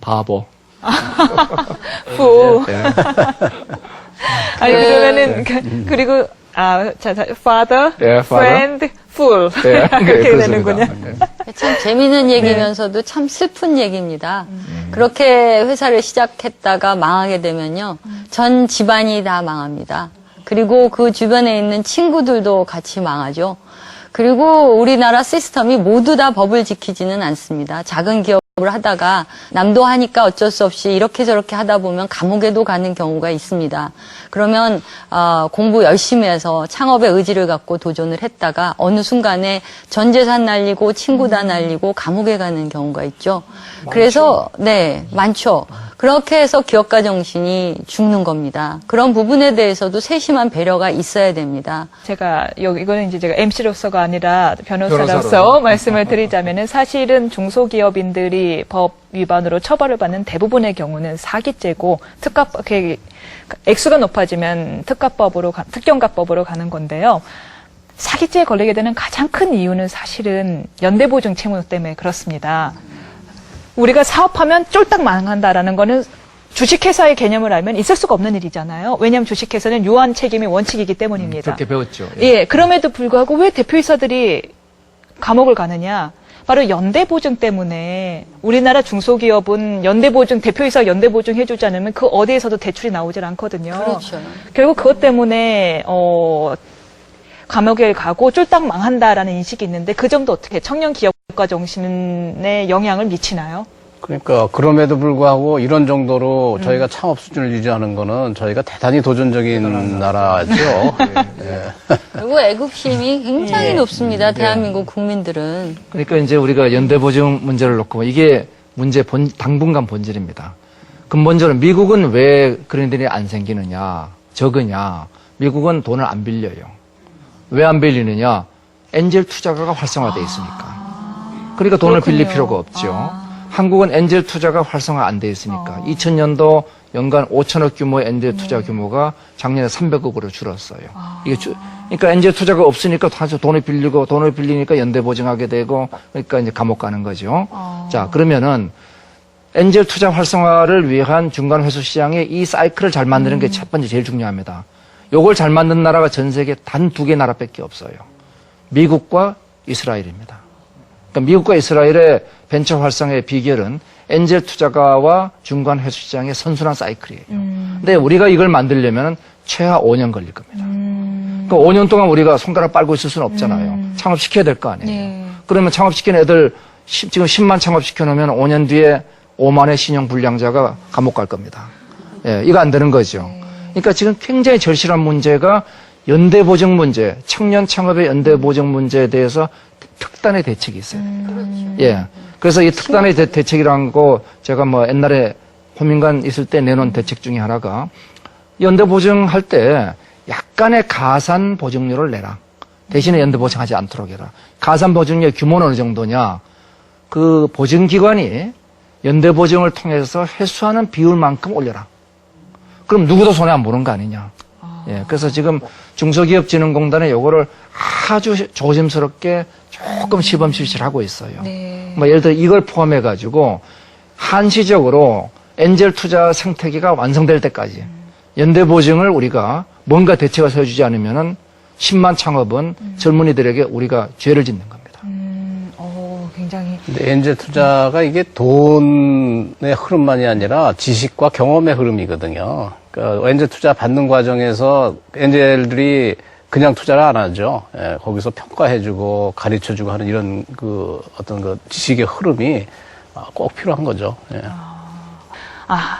바보. 후. 예. 아니 그러면은 그리고 father, 예, father. friend, fool 예, 그렇게 그렇습니다. 되는군요. 예. 참 재미있는 얘기면서도 참 슬픈 얘기입니다. 그렇게 회사를 시작했다가 망하게 되면요. 전 집안이 다 망합니다. 그리고 그 주변에 있는 친구들도 같이 망하죠. 그리고 우리나라 시스템이 모두 다 법을 지키지는 않습니다. 작은 기업을 하다가 남도 하니까 어쩔 수 없이 이렇게 저렇게 하다 보면 감옥에도 가는 경우가 있습니다. 그러면 공부 열심히 해서 창업의 의지를 갖고 도전을 했다가 어느 순간에 전 재산 날리고 친구 다 날리고 감옥에 가는 경우가 있죠. 그래서 네, 많죠. 그렇게 해서 기업가 정신이 죽는 겁니다. 그런 부분에 대해서도 세심한 배려가 있어야 됩니다. 제가 이거는 이제 제가 MC로서가 아니라 변호사로서 변호사로. 말씀을 드리자면은 사실은 중소기업인들이 법 위반으로 처벌을 받는 대부분의 경우는 사기죄고 액수가 높아지면 특경가법으로 가는 건데요. 사기죄에 걸리게 되는 가장 큰 이유는 사실은 연대보증 채무 때문에 그렇습니다. 우리가 사업하면 쫄딱 망한다라는 거는 주식회사의 개념을 알면 있을 수가 없는 일이잖아요. 왜냐하면 주식회사는 유한 책임이 원칙이기 때문입니다. 그렇게 배웠죠. 예, 그럼에도 불구하고 왜 대표이사들이 감옥을 가느냐? 바로 연대보증 때문에 우리나라 중소기업은 대표이사 연대보증 해주지 않으면 그 어디에서도 대출이 나오질 않거든요. 그렇죠. 결국 그것 때문에 감옥에 가고 쫄딱 망한다라는 인식이 있는데 그 점도 어떻게 청년 기업가 정신에 영향을 미치나요? 그러니까 그럼에도 불구하고 이런 정도로 저희가 창업 수준을 유지하는 거는 저희가 대단히 도전적인 나라죠. 그리고 애국심이 굉장히 높습니다. 대한민국 국민들은. 그러니까 이제 우리가 연대보증 문제를 놓고 이게 당분간 본질입니다. 근본적으로 미국은 왜 그런 일이 안 생기느냐, 적으냐. 미국은 돈을 안 빌려요. 왜 안 빌리느냐? 엔젤 투자가가 활성화되어 있으니까. 그러니까 돈을 빌릴 필요가 없죠. 한국은 엔젤 투자가 활성화 안 돼 있으니까 2000년도 연간 5천억 규모의 엔젤 투자 규모가 작년에 300억으로 줄었어요. 그러니까 엔젤 투자가 없으니까 다시 돈을 빌리니까 연대 보증하게 되고 그러니까 이제 감옥 가는 거죠. 자, 그러면은 엔젤 투자 활성화를 위한 중간 회수 시장의 이 사이클을 잘 만드는 게 첫 번째 제일 중요합니다. 요걸 잘 만든 나라가 전 세계 단 2개 나라밖에 없어요. 미국과 이스라엘입니다. 그러니까 미국과 이스라엘의 벤처 활성화의 비결은 엔젤 투자가와 중간 회수 시장의 선순환 사이클이에요. 근데 우리가 이걸 만들려면 최하 5년 걸릴 겁니다. 그러니까 5년 동안 우리가 손가락 빨고 있을 수는 없잖아요. 창업시켜야 될 거 아니에요. 네. 그러면 창업시킨 애들 지금 10만 창업시켜 놓으면 5년 뒤에 5만의 신용 불량자가 감옥 갈 겁니다. 예, 이거 안 되는 거죠. 그러니까 지금 굉장히 절실한 문제가 연대보증 문제, 청년 창업의 연대보증 문제에 대해서 특단의 대책이 있어야 됩니다. 예. 그래서 이 특단의 대책이라는 거 제가 뭐 옛날에 호민관 있을 때 내놓은 대책 중에 하나가 연대보증할 때 약간의 가산 보증료를 내라. 대신에 연대보증하지 않도록 해라. 가산 보증료의 규모는 어느 정도냐? 그 보증기관이 연대보증을 통해서 회수하는 비율만큼 올려라. 그럼 누구도 손해 안 보는 거 아니냐. 예, 그래서 지금 중소기업진흥공단에 요거를 아주 조심스럽게 조금 시범 실시를 하고 있어요. 네. 뭐 예를 들어 이걸 포함해가지고 한시적으로 엔젤 투자 생태계가 완성될 때까지 연대보증을 우리가 뭔가 대책을 세워주지 않으면은 10만 창업은 젊은이들에게 우리가 죄를 짓는 겁니다. 굉장히. 근데 엔젤 투자가 이게 돈의 흐름만이 아니라 지식과 경험의 흐름이거든요. 그러니까 엔젤 투자 받는 과정에서 엔젤들이 그냥 투자를 안 하죠. 예, 거기서 평가해주고 가르쳐주고 하는 이런 그 어떤 그 지식의 흐름이 꼭 필요한 거죠. 예.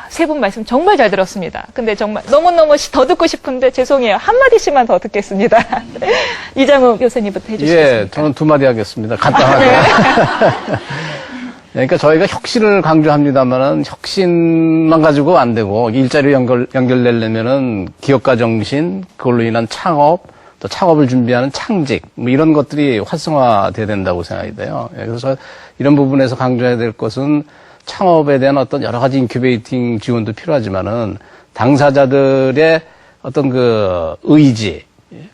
세 분 말씀 정말 잘 들었습니다. 근데 정말 너무너무 더 듣고 싶은데 죄송해요. 한마디씩만 더 듣겠습니다. 이장욱 교수님부터 해주시겠습니까? 예, 저는 두 마디 하겠습니다. 간단하게. 그러니까 저희가 혁신을 강조합니다만은 혁신만 가지고 안 되고 일자리 연결되려면은 기업가 정신, 그걸로 인한 창업, 또 창업을 준비하는 창직, 뭐 이런 것들이 활성화돼야 된다고 생각이 돼요. 예, 그래서 이런 부분에서 강조해야 될 것은 창업에 대한 어떤 여러 가지 인큐베이팅 지원도 필요하지만은 당사자들의 어떤 그 의지,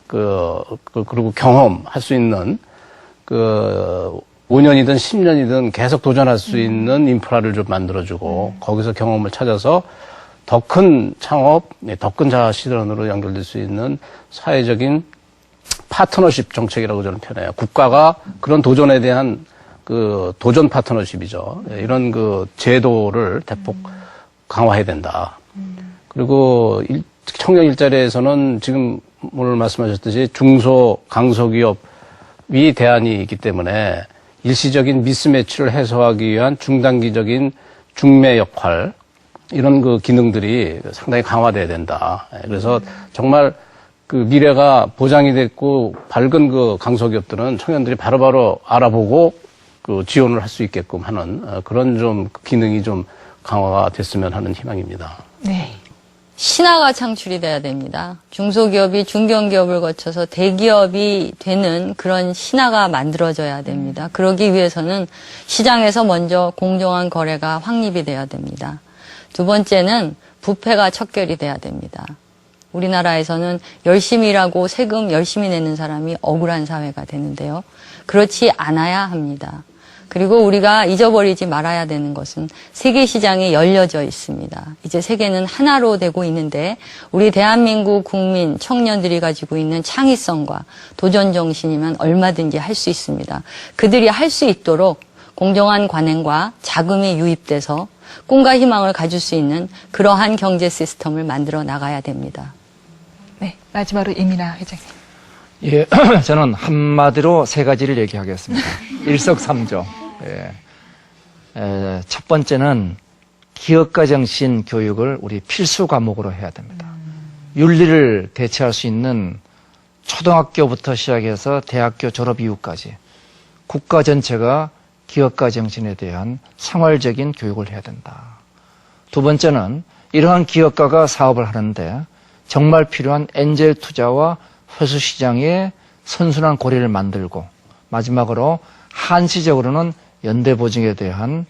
그리고 경험할 수 있는 5년이든 10년이든 계속 도전할 수 있는 인프라를 좀 만들어주고 거기서 경험을 찾아서 더 큰 창업, 더 큰 자아 실현으로 연결될 수 있는 사회적인 파트너십 정책이라고 저는 표현해요. 국가가 그런 도전에 대한 그 도전 파트너십이죠. 이런 그 제도를 대폭 강화해야 된다. 그리고 청년 일자리에서는 지금 오늘 말씀하셨듯이 중소 강소기업이 대안이 있기 때문에 일시적인 미스매치를 해소하기 위한 중단기적인 중매 역할 이런 그 기능들이 상당히 강화돼야 된다. 그래서 정말 그 미래가 보장이 됐고 밝은 그 강소기업들은 청년들이 바로바로 알아보고 그 지원을 할 수 있게끔 하는 그런 좀 기능이 좀 강화가 됐으면 하는 희망입니다. 네. 신화가 창출이 돼야 됩니다. 중소기업이 중견기업을 거쳐서 대기업이 되는 그런 신화가 만들어져야 됩니다. 그러기 위해서는 시장에서 먼저 공정한 거래가 확립이 돼야 됩니다. 두 번째는 부패가 척결이 돼야 됩니다. 우리나라에서는 열심히 일하고 세금 열심히 내는 사람이 억울한 사회가 되는데요. 그렇지 않아야 합니다. 그리고 우리가 잊어버리지 말아야 되는 것은 세계 시장이 열려져 있습니다. 이제 세계는 하나로 되고 있는데 우리 대한민국 국민 청년들이 가지고 있는 창의성과 도전 정신이면 얼마든지 할 수 있습니다. 그들이 할 수 있도록 공정한 관행과 자금이 유입돼서 꿈과 희망을 가질 수 있는 그러한 경제 시스템을 만들어 나가야 됩니다. 네, 마지막으로 이민아 회장님. 예, 저는 한마디로 세 가지를 얘기하겠습니다. 일석삼조. 예. 첫 번째는 기업가 정신 교육을 우리 필수 과목으로 해야 됩니다. 윤리를 대체할 수 있는 초등학교부터 시작해서 대학교 졸업 이후까지 국가 전체가 기업가 정신에 대한 생활적인 교육을 해야 된다. 두 번째는 이러한 기업가가 사업을 하는데 정말 필요한 엔젤 투자와 회수 시장의 선순환 고리를 만들고 마지막으로 한시적으로는 연대보증에 대한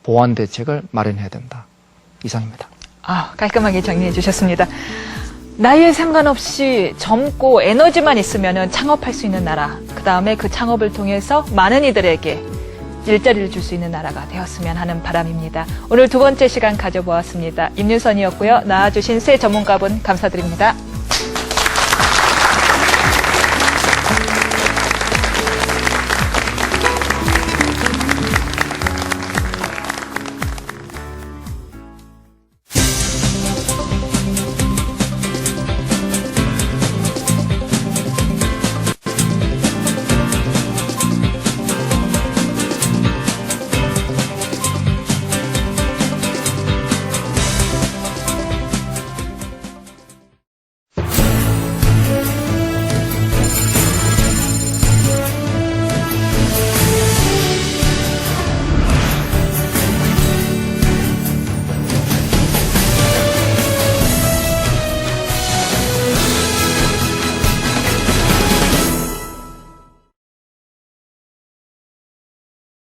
보완 대책을 마련해야 된다. 이상입니다. 깔끔하게 정리해 주셨습니다. 나이에 상관없이 젊고 에너지만 있으면 창업할 수 있는 나라, 그 다음에 그 창업을 통해서 많은 이들에게 일자리를 줄 수 있는 나라가 되었으면 하는 바람입니다. 오늘 두 번째 시간 가져보았습니다. 임윤선이었고요. 나와주신 세 전문가분 감사드립니다.